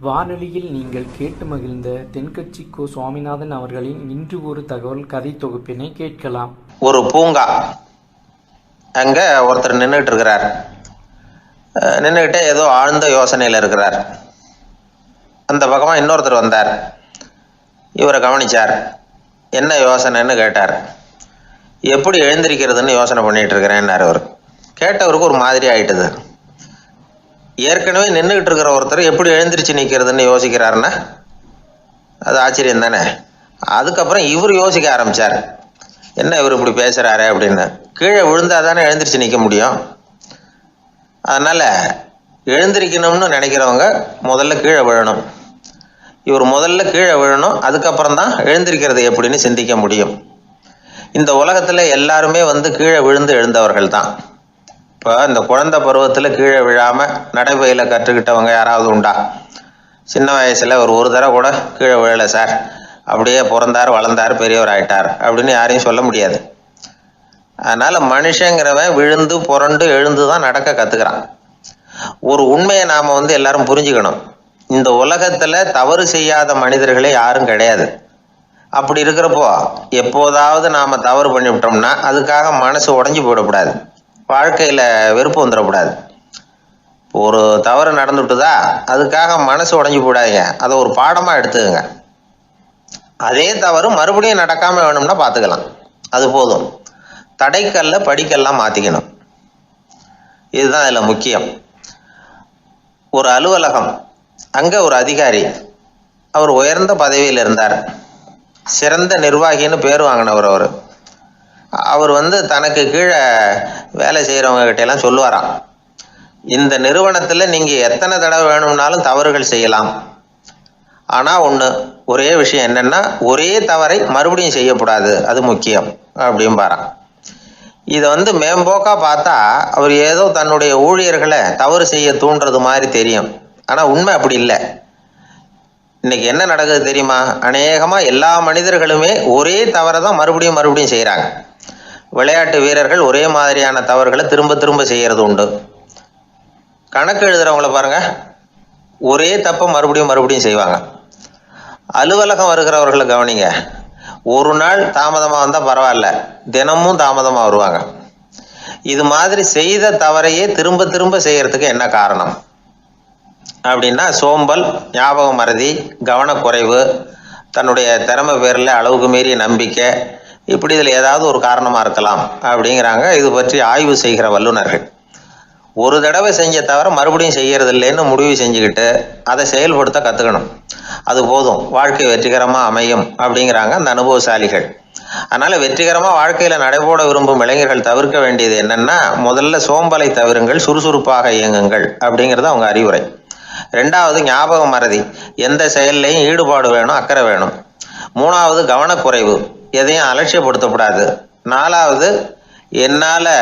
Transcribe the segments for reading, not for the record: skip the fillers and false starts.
வானொலியில் நீங்கள் கேட்டு மகிழ்ந்த தென்கட்சி கோ. சுவாமிநாதன் அவர்களின் இன்று ஒரு தகவல் கதை தொகுப்பினை கேட்கலாம். ஒரு பூங்கா, அங்கே ஒருத்தர் நின்றுட்டு இருக்கிறார். நின்றுக்கிட்டே ஏதோ ஆழ்ந்த யோசனையில் இருக்கிறார். அந்த பக்கமாக இன்னொருத்தர் வந்தார். இவரை கவனிச்சார். என்ன யோசனைன்னு கேட்டார். எப்படி எழுந்திருக்கிறதுன்னு யோசனை பண்ணிட்டு இருக்கிறேன்னார். அவர் கேட்டவருக்கு ஒரு மாதிரி ஆயிட்டுது. ஏற்கனவே நின்றுக்கிட்டு இருக்கிற ஒருத்தர் எப்படி எழுந்திரிச்சு நிற்கிறதுன்னு யோசிக்கிறாருன்னா அது ஆச்சரியம் தானே. அதுக்கப்புறம் இவர் யோசிக்க ஆரம்பித்தார். என்ன இவர் இப்படி பேசுகிறாரு அப்படின்னு. கீழே விழுந்தால் தானே எழுந்திரிச்சு நிற்க முடியும். அதனால் எழுந்திரிக்கணும்னு நினைக்கிறவங்க முதல்ல கீழே விழணும். இவர் முதல்ல கீழே விழணும், அதுக்கப்புறம் தான் எழுந்திருக்கிறது எப்படின்னு சிந்திக்க முடியும். இந்த உலகத்தில் எல்லாருமே கீழே விழுந்து எழுந்தவர்கள் தான். இப்போ இந்த குழந்தை பருவத்தில் கீழே விழாமல் நடைபயில கற்றுக்கிட்டவங்க யாராவது உண்டா? சின்ன வயசில் ஒரு தடவை கூட கீழே விழலை சார், அப்படியே பிறந்தார் வளர்ந்தார் பெரியவர் ஆயிட்டார் அப்படின்னு யாரையும் சொல்ல முடியாது. அதனால் மனுஷங்கிறவன் விழுந்து புரண்டு எழுந்து தான் நடக்க கற்றுக்கிறான். ஒரு உண்மையை நாம் எல்லாரும் புரிஞ்சுக்கணும். இந்த உலகத்தில் தவறு செய்யாத மனிதர்களே யாரும் கிடையாது. அப்படி இருக்கிறப்போ எப்போதாவது நாம் தவறு பண்ணிவிட்டோம்னா அதுக்காக மனசு உடஞ்சி போயிடக்கூடாது, வாழ்க்கையில் வெறுப்பு வந்துடக்கூடாது. ஒரு தவறு நடந்துட்டுதா அதுக்காக மனசு உடஞ்சி போடாதீங்க, அதை ஒரு பாடமாக எடுத்துக்கங்க. அதே தவறு மறுபடியும் நடக்காமல் வேணும்னா பார்த்துக்கலாம், அது போதும். தடைக்கல்ல படிக்கல்லாம் மாற்றிக்கணும், இதுதான் இதில் முக்கியம். ஒரு அலுவலகம், அங்கே ஒரு அதிகாரி, அவர் உயர்ந்த பதவியில் இருந்தார். சிறந்த நிர்வாகின்னு பேர் வாங்கினவர். அவர் தனக்கு கீழே வேலை செய்கிறவங்க கிட்டெல்லாம் சொல்லுவாராம், இந்த நிறுவனத்தில் நீங்கள் எத்தனை தடவை வேணும்னாலும் தவறுகள் செய்யலாம், ஆனால் ஒரே விஷயம் என்னென்னா ஒரே தவறை மறுபடியும் செய்யக்கூடாது, அது முக்கியம் அப்படிம்பாராம். இதை மேம்போக்காக பார்த்தா அவர் ஏதோ தன்னுடைய ஊழியர்களை தவறு செய்ய தூண்டுறது மாதிரி தெரியும். ஆனால் உண்மை அப்படி இல்லை. இன்னைக்கு என்ன நடக்குது தெரியுமா? அநேகமாக எல்லா மனிதர்களுமே ஒரே தவறை தான் மறுபடியும் செய்கிறாங்க. விளையாட்டு வீரர்கள் ஒரே மாதிரியான தவறுகளை திரும்ப திரும்ப செய்கிறது உண்டு. கணக்கு எழுதுறவங்கள பாருங்க, ஒரே தப்பை மறுபடியும் செய்வாங்க. அலுவலகம் வருகிறவர்களை கவனிங்க, ஒரு நாள் தாமதமாக வந்தால் பரவாயில்ல, தினமும் தாமதமாக வருவாங்க. இது மாதிரி செய்த தவறையே திரும்ப திரும்ப செய்யறதுக்கு என்ன காரணம் அப்படின்னா சோம்பல், ஞாபக மறதி, கவனக்குறைவு, தன்னுடைய திறமை பேரில் அளவுக்கு மீறிய நம்பிக்கை, இப்படி இதில் ஏதாவது ஒரு காரணமாக இருக்கலாம் அப்படிங்கிறாங்க இது பற்றி ஆய்வு செய்கிற வல்லுநர்கள். ஒரு தடவை செஞ்ச தவிர மறுபடியும் செய்கிறது இல்லைன்னு முடிவு செஞ்சுக்கிட்டு அதை செயல்படுத்த கற்றுக்கணும், அது போதும், வாழ்க்கை வெற்றிகரமாக அமையும் அப்படிங்கிறாங்க அந்த அனுபவசாலிகள். அதனால் வெற்றிகரமாக வாழ்க்கையில் நடைபோட விரும்பும் இளைஞர்கள் தவிர்க்க வேண்டியது என்னென்னா, முதல்ல சோம்பலை தவிருங்கள், சுறுசுறுப்பாக இயங்குங்கள் அப்படிங்கிறது அவங்க அறிவுரை. ரெண்டாவது ஞாபக மறதி, எந்த செயல்லையும் ஈடுபாடு வேணும், அக்கறை வேணும். மூணாவது கவனக்குறைவு, எதையும் அலட்சியப்படுத்தக்கூடாது. நாலாவது என்னால்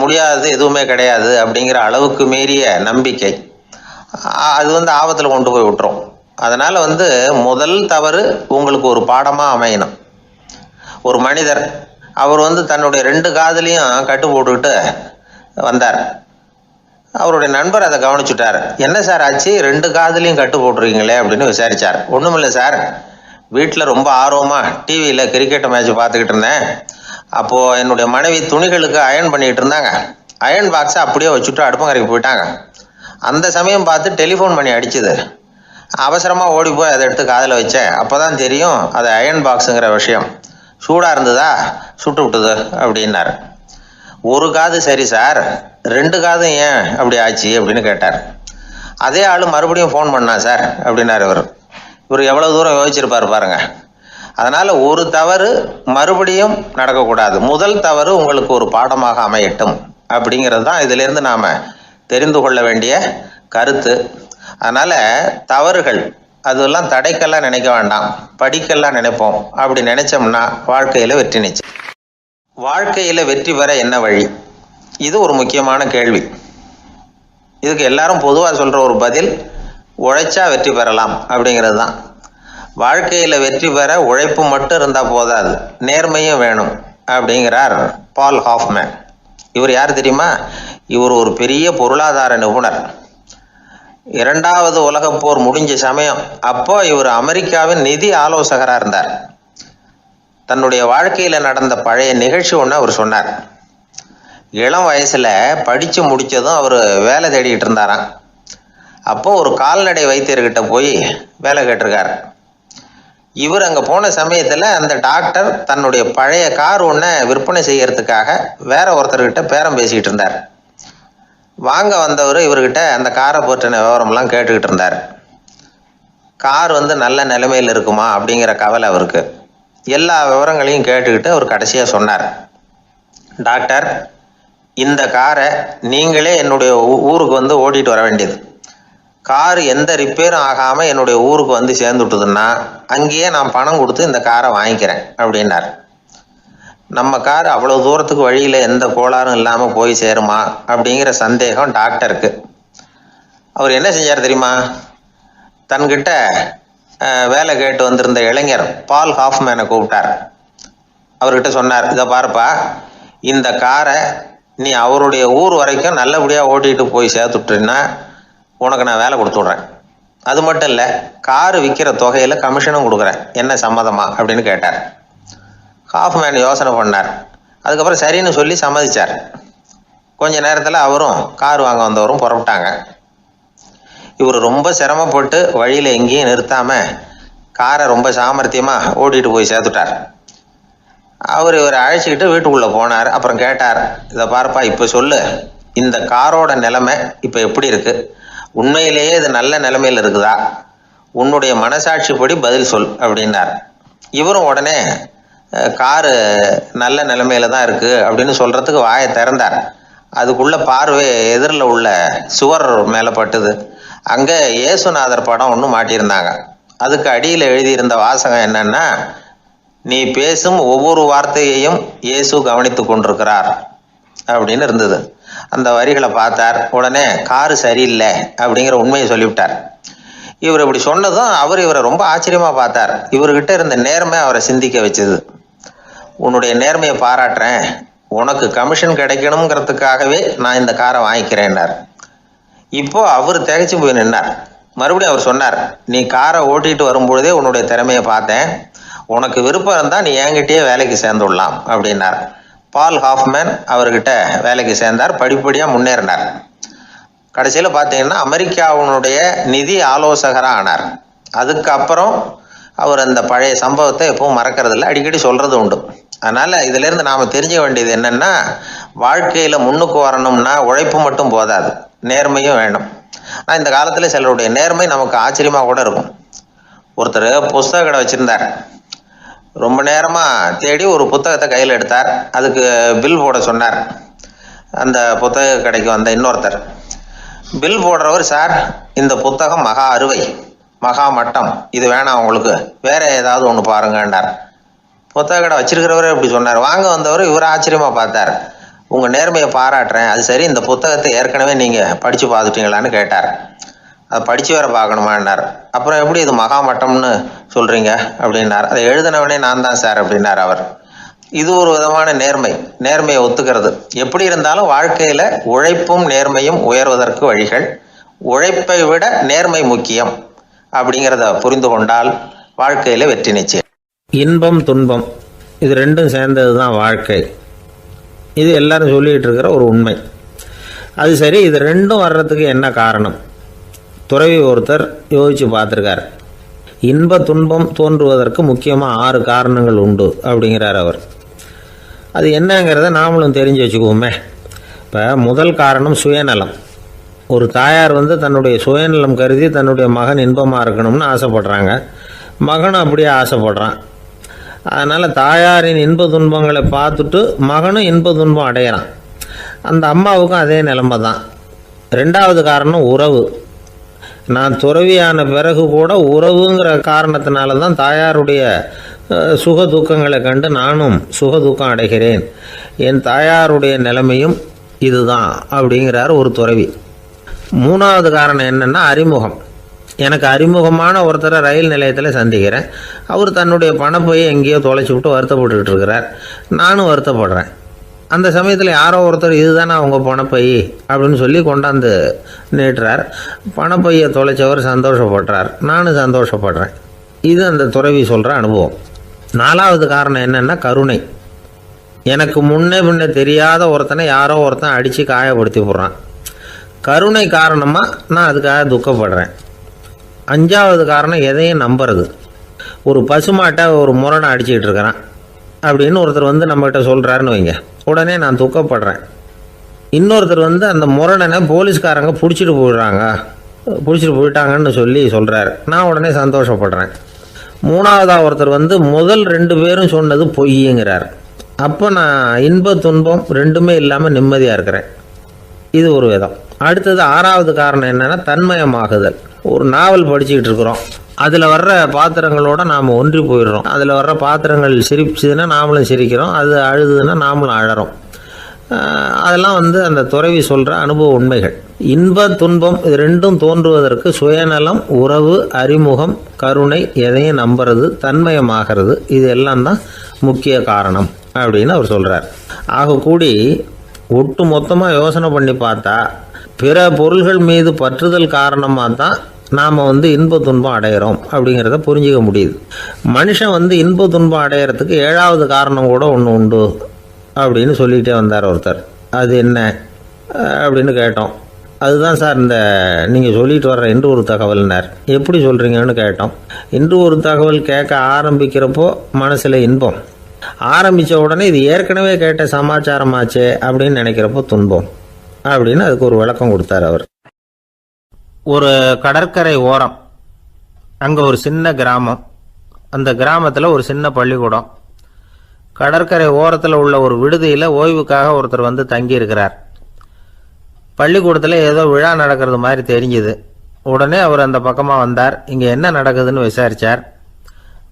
முடியாதது எதுவுமே கிடையாது அப்படிங்கிற அளவுக்கு மீறிய நம்பிக்கை, அது ஆபத்தில் கொண்டு போய் விட்டுரும். அதனால் முதல் தவறு உங்களுக்கு ஒரு பாடமாக அமையணும். ஒரு மனிதர், அவர் தன்னுடைய 2 காதுலையும் கட்டு போட்டுக்கிட்டு வந்தார். அவருடைய நண்பர் அதை கவனிச்சுட்டார். என்ன சார் ஆச்சு, 2 காதுலையும் கட்டு போட்டுருக்கீங்களே அப்படின்னு விசாரித்தார். ஒன்றுமில்லை சார், வீட்டில் ரொம்ப ஆர்வமாக டிவியில் கிரிக்கெட் மேட்ச் பார்த்துக்கிட்டு இருந்தேன். அப்போது என்னுடைய மனைவி துணிகளுக்கு அயர்ன் பண்ணிக்கிட்டு இருந்தாங்க. அயர்ன் பாக்ஸை அப்படியே வச்சுட்டு அடுப்பங்கரைக்கு போயிட்டாங்க. அந்த சமயம் பார்த்து டெலிஃபோன் பண்ணி அடிச்சுது. அவசரமாக ஓடி போய் அதை எடுத்து காதில் வச்சேன். அப்போ தான் தெரியும் அது அயர்ன் பாக்ஸுங்கிற விஷயம். சூடாக இருந்ததா, சுட்டு விட்டுது அப்படின்னார். ஒரு காது சரி சார், 2 காதும் ஏன் அப்படி ஆச்சு அப்படின்னு கேட்டார். அதே ஆள் மறுபடியும் ஃபோன் பண்ணா சார் அப்படின்னார். இவர் எவ்வளோ தூரம் யோசிச்சிருப்பார் பாருங்க. அதனால் ஒரு தவறு மறுபடியும் நடக்கக்கூடாது, முதல் தவறு உங்களுக்கு ஒரு பாடமாக அமையட்டும் அப்படிங்கிறது தான் இதிலேருந்து நாம் தெரிந்து கொள்ள வேண்டிய கருத்து. அதனால் தவறுகள் அதெல்லாம் தடைக்கெல்லாம் நினைக்க வேண்டாம், படிக்கெல்லாம் நினைப்போம். அப்படி நினைச்சோம்னா வாழ்க்கையில் வெற்றி நிச்சயம். வாழ்க்கையில் வெற்றி பெற என்ன வழி, இது ஒரு முக்கியமான கேள்வி. இதுக்கு எல்லாரும் பொதுவாக சொல்கிற ஒரு பதில், உழைச்சா வெற்றி பெறலாம் அப்படிங்கிறது தான். வாழ்க்கையில் வெற்றி பெற உழைப்பு மட்டும் இருந்தால் போதாது, நேர்மையும் வேணும் அப்படிங்கிறார் பால் ஹாஃப்மேன். இவர் யார் தெரியுமா? இவர் ஒரு பெரிய பொருளாதார நிபுணர். இரண்டாவது உலகப் போர் முடிஞ்ச சமயம் அப்போ இவர் அமெரிக்காவின் நிதி ஆலோசகராக இருந்தார். தன்னுடைய வாழ்க்கையில் நடந்த பழைய நிகழ்ச்சி ஒன்று அவர் சொன்னார். இளம் வயசில் படித்து முடித்ததும் அவர் வேலை தேடிக்கிட்டு இருந்தாராம். அப்போது ஒரு கால்நடை வைத்தியர்கிட்ட போய் வேலை கேட்டிருக்கார். இவர் அங்கே போன சமயத்தில் அந்த டாக்டர் தன்னுடைய பழைய கார் ஒன்றை விற்பனை செய்யறதுக்காக வேற ஒருத்தர்கிட்ட பேரம் பேசிக்கிட்டு இருந்தார். வாங்க வந்தவர் இவர்கிட்ட அந்த காரை பற்றின விவரம்லாம் கேட்டுக்கிட்டு இருந்தார். கார் நல்ல நிலைமையில் இருக்குமா அப்படிங்கிற கவலை அவருக்கு. எல்லா விவரங்களையும் கேட்டுக்கிட்டு அவர் கடைசியாக சொன்னார், டாக்டர், இந்த காரை நீங்களே என்னுடைய ஊருக்கு ஓட்டிகிட்டு வர வேண்டியது. கார் எந்த ரிப்பேரும் ஆகாமல் என்னுடைய ஊருக்கு சேர்ந்துட்டுதுன்னா அங்கேயே நான் பணம் கொடுத்து இந்த காரை வாங்கிக்கிறேன் அப்படின்னார். நம்ம கார் அவ்வளோ தூரத்துக்கு வழியில் எந்த கோளாறும் இல்லாமல் போய் சேருமா அப்படிங்கிற சந்தேகம் டாக்டருக்கு. அவர் என்ன செஞ்சார் தெரியுமா? தன்கிட்ட வேலை கேட்டு வந்திருந்த இளைஞர் பால் ஹாஃப்மேனை கூப்பிட்டார். அவர்கிட்ட சொன்னார், இதை பாருப்பா, இந்த காரை நீ அவருடைய ஊர் வரைக்கும் நல்லபடியாக ஓட்டிகிட்டு போய் சேர்த்துட்டீன்னா உனக்கு நான் வேலை கொடுத்து விட்றேன். அது மட்டும் இல்லை, காரு விற்கிற தொகையில் கமிஷனும் கொடுக்குறேன். என்ன சம்மதமா அப்படின்னு கேட்டார். ஹாஃப்மேன் யோசனை பண்ணார். அதுக்கப்புறம் சரின்னு சொல்லி சம்மதிச்சார். கொஞ்ச நேரத்தில் அவரும் கார் வாங்க வந்தவரும் புறப்பட்டாங்க. இவர் ரொம்ப சிரமப்பட்டு வழியில் எங்கேயும் நிறுத்தாமல் காரை ரொம்ப சாமர்த்தியமாக ஓட்டிகிட்டு போய் சேர்த்துட்டார். இவரை அழைச்சிக்கிட்டு வீட்டுக்குள்ளே போனார். அப்புறம் கேட்டார், இதை பாருப்பா, இப்போ சொல்லு, இந்த காரோட நிலைமை இப்போ எப்படி இருக்குது? உண்மையிலேயே இது நல்ல நிலைமையில் இருக்குதா? உன்னுடைய மனசாட்சிப்படி பதில் சொல் அப்படின்னார். இவரும் உடனே காரு நல்ல நிலைமையில தான் இருக்குது அப்படின்னு சொல்கிறதுக்கு வாயை திறந்தார். அதுக்குள்ளே பார்வை எதிரில் உள்ள சுவர் மேலே பட்டுது. அங்கே இயேசுநாதர் படம் ஒன்று மாட்டியிருந்தாங்க. அதுக்கு அடியில் எழுதியிருந்த வாசகம் என்னன்னா, நீ பேசும் ஒவ்வொரு வார்த்தையையும் இயேசு கவனித்து கொண்டிருக்கிறார் அப்படின்னு இருந்தது. அந்த வரிகளை பார்த்தார். உடனே காரு சரியில்லை அப்படிங்கிற உண்மையை சொல்லிவிட்டார். இவர் இப்படி சொன்னதும் இவரை ரொம்ப ஆச்சரியமாக பார்த்தார். இவர்கிட்ட இருந்த நேர்மை அவரை சிந்திக்க வச்சது. உன்னுடைய நேர்மையை பாராட்டுறேன், உனக்கு கமிஷன் கிடைக்கணுங்கிறதுக்காகவே நான் இந்த காரை வாங்கிக்கிறேன்னார். இப்போ அவர் திகைச்சு போய் நின்னார். மறுபடியும் அவர் சொன்னார், நீ காரை ஓட்டிகிட்டு வரும்பொழுதே உன்னுடைய திறமையை பார்த்தேன், உனக்கு விருப்பம் இருந்தால் நீ என்கிட்டயே வேலைக்கு சேர்ந்துடலாம் அப்படின்னார். பால் ஹாஃப்மேன் அவர்கிட்ட வேலைக்கு சேர்ந்தார். படிப்படியாக முன்னேறினார். கடைசியில் பார்த்தீங்கன்னா அமெரிக்காவினுடைய நிதி ஆலோசகராக ஆனார். அதுக்கப்புறம் அவர் அந்த பழைய சம்பவத்தை எப்பவும் மறக்கிறதில்ல, அடிக்கடி சொல்கிறது உண்டு. அதனால் இதிலேருந்து நாம் தெரிஞ்ச வேண்டியது என்னென்னா, வாழ்க்கையில் முன்னுக்கு வரணும்னா உழைப்பு மட்டும் போதாது, நேர்மையும் வேணும். ஆனால் இந்த காலத்தில் சிலருடைய நேர்மை நமக்கு ஆச்சரியமாக கூட இருக்கும். ஒருத்தர் புஸ்தக கடை வச்சுருந்தார். ரொம்ப நேரமாக தேடி ஒரு புத்தகத்தை கையில் எடுத்தார். அதுக்கு பில் போட சொன்னார். அந்த புத்தக கடைக்கு வந்த இன்னொருத்தர் பில் போடுறவர், சார், இந்த புத்தகம் மகா அறுவை, மகா மட்டம், இது வேணாம் உங்களுக்கு, வேற ஏதாவது ஒன்று பாருங்கன்னார். புத்தக கடை வச்சிருக்கிறவரே இப்படி சொன்னார். வாங்க வந்தவர் இவர் ஆச்சரியமாக பார்த்தார். உங்கள் நேர்மையை பாராட்டுறேன், அது சரி, இந்த புத்தகத்தை ஏற்கனவே நீங்கள் படித்து பார்த்துட்டீங்களான்னு கேட்டார். அதை படித்து வேற பார்க்கணுமான்னார். அப்புறம் எப்படி இது மகாமட்டம்னு சொல்கிறீங்க அப்படின்னார். அதை எழுதினவனே நான் தான் சார் அப்படின்னார் அவர். இது ஒரு விதமான நேர்மையை ஒத்துக்கிறது. எப்படி இருந்தாலும் வாழ்க்கையில் உழைப்பும் நேர்மையும் உயர்வதற்கு வழிகள். உழைப்பை விட நேர்மை முக்கியம் அப்படிங்கிறத புரிந்து கொண்டால் வாழ்க்கையில் வெற்றி நிச்சயம். இன்பம் துன்பம் இது ரெண்டும் சேர்ந்தது தான் வாழ்க்கை. இது எல்லாரும் சொல்லிகிட்டு இருக்கிற ஒரு உண்மை. அது சரி, இது ரெண்டும் வர்றதுக்கு என்ன காரணம்? துறவி ஒருத்தர் யோசித்து பார்த்துருக்கார். இன்ப துன்பம் தோன்றுவதற்கு முக்கியமாக 6 காரணங்கள் உண்டு அப்படிங்கிறார் அவர். அது என்னங்கிறத நாமளும் தெரிஞ்சு வச்சுக்குவோமே. இப்போ முதல் காரணம் சுயநலம். ஒரு தாயார் தன்னுடைய சுயநலம் கருதி தன்னுடைய மகன் இன்பமாக இருக்கணும்னு ஆசைப்படுறாங்க. மகனும் அப்படியே ஆசைப்படுறான். அதனால் தாயாரின் இன்ப துன்பங்களை பார்த்துட்டு மகனும் இன்ப துன்பம் அடையிறான். அந்த அம்மாவுக்கும் அதே நிலைமை தான். 2வது காரணம் உறவு. நான் துறவியான பிறகு கூட உறவுங்கிற காரணத்தினால தான் தாயாருடைய சுக துக்கங்களை கண்டு நானும் சுக துக்கம் அடைகிறேன். என் தாயாருடைய நிலைமையும் இதுதான் அப்படிங்கிறார் ஒரு துறவி. 3வது காரணம் என்னென்னா அறிமுகம். எனக்கு அறிமுகமான ஒருத்தரை ரயில் நிலையத்தில் சந்திக்கிறேன். அவர் தன்னுடைய பணப்பையை எங்கேயோ தொலைச்சி விட்டு வருத்தப்பட்டுக்கிட்டு இருக்கிறார். நானும் வருத்தப்படுறேன். அந்த சமயத்தில் யாரோ ஒருத்தர் இதுதானே அவங்க பணப்பை அப்படின்னு சொல்லி கொண்டாந்து நீட்டுறார். பணப்பையை தொலைச்சவர் சந்தோஷப்படுறார், நானும் சந்தோஷப்படுறேன். இது அந்த துறவி சொல்கிற அனுபவம். 4வது காரணம் என்னென்னா கருணை. எனக்கு முன்னே தெரியாத ஒருத்தனை யாரோ ஒருத்தன் அடித்து காயப்படுத்தி போடுறான். கருணை காரணமாக நான் அதுக்காக துக்கப்படுறேன். 5வது காரணம் எதையும் நம்புறது. ஒரு பசுமாட்டை ஒரு முரணை அடிச்சுக்கிட்டு இருக்கிறான் அப்படின்னு ஒருத்தர் வந்து நம்மகிட்ட சொல்கிறாருன்னு வைங்க, உடனே நான் துக்கப்படுறேன். இன்னொருத்தர் வந்து அந்த முரணனை போலீஸ்காரங்க பிடிச்சிட்டு போயிட்டாங்கன்னு சொல்கிறாரு, நான் உடனே சந்தோஷப்படுறேன். 3வதாக ஒருத்தர் வந்து முதல் 2 பேரும் சொன்னது பொய்யுங்கிறார். அப்போ நான் இன்ப துன்பம் ரெண்டுமே இல்லாமல் நிம்மதியாக இருக்கிறேன். இது ஒரு விதம். அடுத்தது 6வது காரணம் என்னென்னா தன்மயமாகுதல். ஒரு நாவல் படிச்சுக்கிட்டு இருக்கிறோம், அதில் வர்ற பாத்திரங்களோட நாம் ஒன்றி போயிடுறோம். அதில் வர்ற பாத்திரங்கள் சிரிச்சுதுன்னா நாமளும் சிரிக்கிறோம், அது அழுதுன்னா நாமளும் அழறோம். அதெல்லாம் வந்து அந்த துறவி சொல்கிற அனுபவ உண்மைகள். இன்ப துன்பம் இது ரெண்டும் தோன்றுவதற்கு சுயநலம், உறவு, அறிமுகம், கருணை, எதையும் நம்புறது, தன்மயமாகிறது, இது எல்லாம் தான் முக்கிய காரணம் அப்படின்னு அவர் சொல்கிறார். ஆகக்கூடி ஒட்டு மொத்தமாக யோசனை பண்ணி பார்த்தா பிற பொருள்கள் மீது பற்றுதல் காரணமாக தான் நாம் வந்து இன்ப துன்பம் அடையிறோம் அப்படிங்கிறத புரிஞ்சிக்க முடியுது. மனுஷன் வந்து இன்ப துன்பம் அடையிறதுக்கு 7வது காரணம் கூட ஒன்று உண்டு அப்படின்னு சொல்லிகிட்டே வந்தார் ஒருத்தர். அது என்ன அப்படின்னு கேட்டோம். அதுதான் சார் இந்த நீங்கள் சொல்லிட்டு வர்ற இன்று ஒரு தகவல்னார். எப்படி சொல்கிறீங்கன்னு கேட்டோம். இன்று ஒரு தகவல் கேட்க ஆரம்பிக்கிறப்போ மனசில் இன்பம், ஆரம்பித்த உடனே இது ஏற்கனவே கேட்ட சமாச்சாரமாச்சே அப்படின்னு நினைக்கிறப்போ துன்பம் அப்படின்னு அதுக்கு ஒரு விளக்கம் கொடுத்தார் அவர். ஒரு கடற்கரை ஓரம், அங்கே ஒரு சின்ன கிராமம். அந்த கிராமத்தில் ஒரு சின்ன பள்ளிக்கூடம். கடற்கரை ஓரத்தில் உள்ள ஒரு விடுதியில் ஓய்வுக்காக ஒருத்தர் வந்து தங்கியிருக்கிறார். பள்ளிக்கூடத்தில் ஏதோ விழா நடக்கிறது மாதிரி தெரிஞ்சுது. உடனே அவர் அந்த பக்கமாக வந்தார். இங்கே என்ன நடக்குதுன்னு விசாரித்தார்.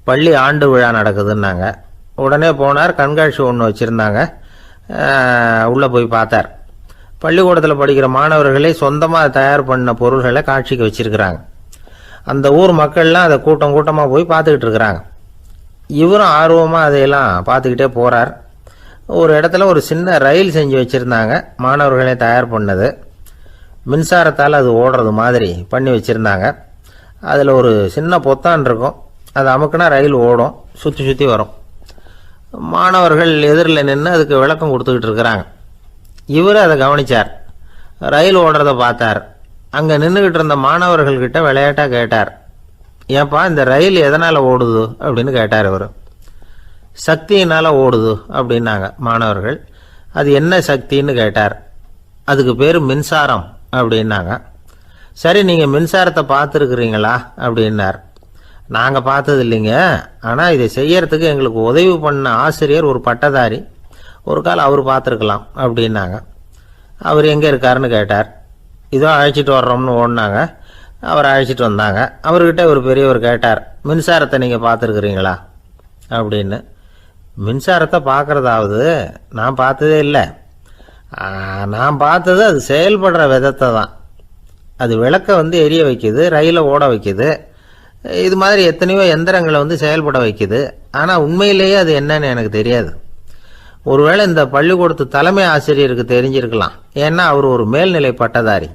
பள்ளி ஆண்டு விழா நடக்குதுன்னாங்க. உடனே போனார். கண்காட்சி ஒன்று வச்சுருந்தாங்க. உள்ளே போய் பார்த்தார். பள்ளிக்கூடத்தில் படிக்கிற மாணவர்களே சொந்தமாக தயார் பண்ண பொருள்களை காட்சிக்கு வச்சுருக்கிறாங்க. அந்த ஊர் மக்கள்லாம் அதை கூட்டமாக போய் பார்த்துக்கிட்டு இருக்கிறாங்க. இவரும் ஆர்வமாக அதையெல்லாம் பார்த்துக்கிட்டே போகிறார். ஒரு இடத்துல ஒரு சின்ன ரயில் செஞ்சு வச்சுருந்தாங்க, மாணவர்களே தயார் பண்ணது. மின்சாரத்தால் அது ஓடுறது மாதிரி பண்ணி வச்சுருந்தாங்க. அதில் ஒரு சின்ன பொத்தான் இருக்கும், அது அமுக்குனா ரயில் ஓடும், சுற்றி வரும். மாணவர்கள் எதிரில் நின்று அதுக்கு விளக்கம் கொடுத்துக்கிட்டு இருக்கிறாங்க. இவர் அதை கவனித்தார். ரயில் ஓடுறத பார்த்தார். அங்கே நின்றுக்கிட்டு இருந்த மாணவர்கள்கிட்ட விளையாட்டாக கேட்டார், ஏன்பா இந்த ரயில் எதனால் ஓடுது அப்படின்னு கேட்டார் இவர். சக்தியினால் ஓடுது அப்படின்னாங்க மாணவர்கள். அது என்ன சக்தின்னு கேட்டார். அதுக்கு பேர் மின்சாரம் அப்படின்னாங்க. சரி, நீங்கள் மின்சாரத்தை பார்த்துருக்குறீங்களா அப்படின்னார். நாங்கள் பார்த்தது இல்லைங்க, ஆனால் இதை செய்யறதுக்கு எங்களுக்கு உதவி பண்ண ஆசிரியர் ஒரு பட்டதாரி, ஒரு கால் அவர் பார்த்துருக்கலாம் அப்படின்னாங்க. அவர் எங்கே இருக்காருன்னு கேட்டார். இதோ அழைச்சிட்டு வர்றோம்னு ஓடினாங்க. அவர் அழைச்சிட்டு வந்தாங்க. அவர்கிட்ட ஒரு பெரியவர் கேட்டார், மின்சாரத்தை நீங்கள் பார்த்துருக்குறீங்களா அப்படின்னு. மின்சாரத்தை பார்க்குறதாவது நான் பார்த்ததே இல்லை. நான் பார்த்தது அது செயல்படுற விதத்தை தான். அது விளக்கை வந்து எரிய வைக்குது, ரயிலை ஓட வைக்குது, இது மாதிரி எத்தனையோ எந்திரங்களை வந்து செயல்பட வைக்குது. ஆனால் உண்மையிலேயே அது என்னன்னு எனக்கு தெரியாது. ஒருவேளை இந்த பள்ளிக்கூடத்து தலைமை ஆசிரியருக்கு தெரிஞ்சிருக்கலாம், ஏன்னா அவர் ஒரு மேல்நிலை பட்டதாரி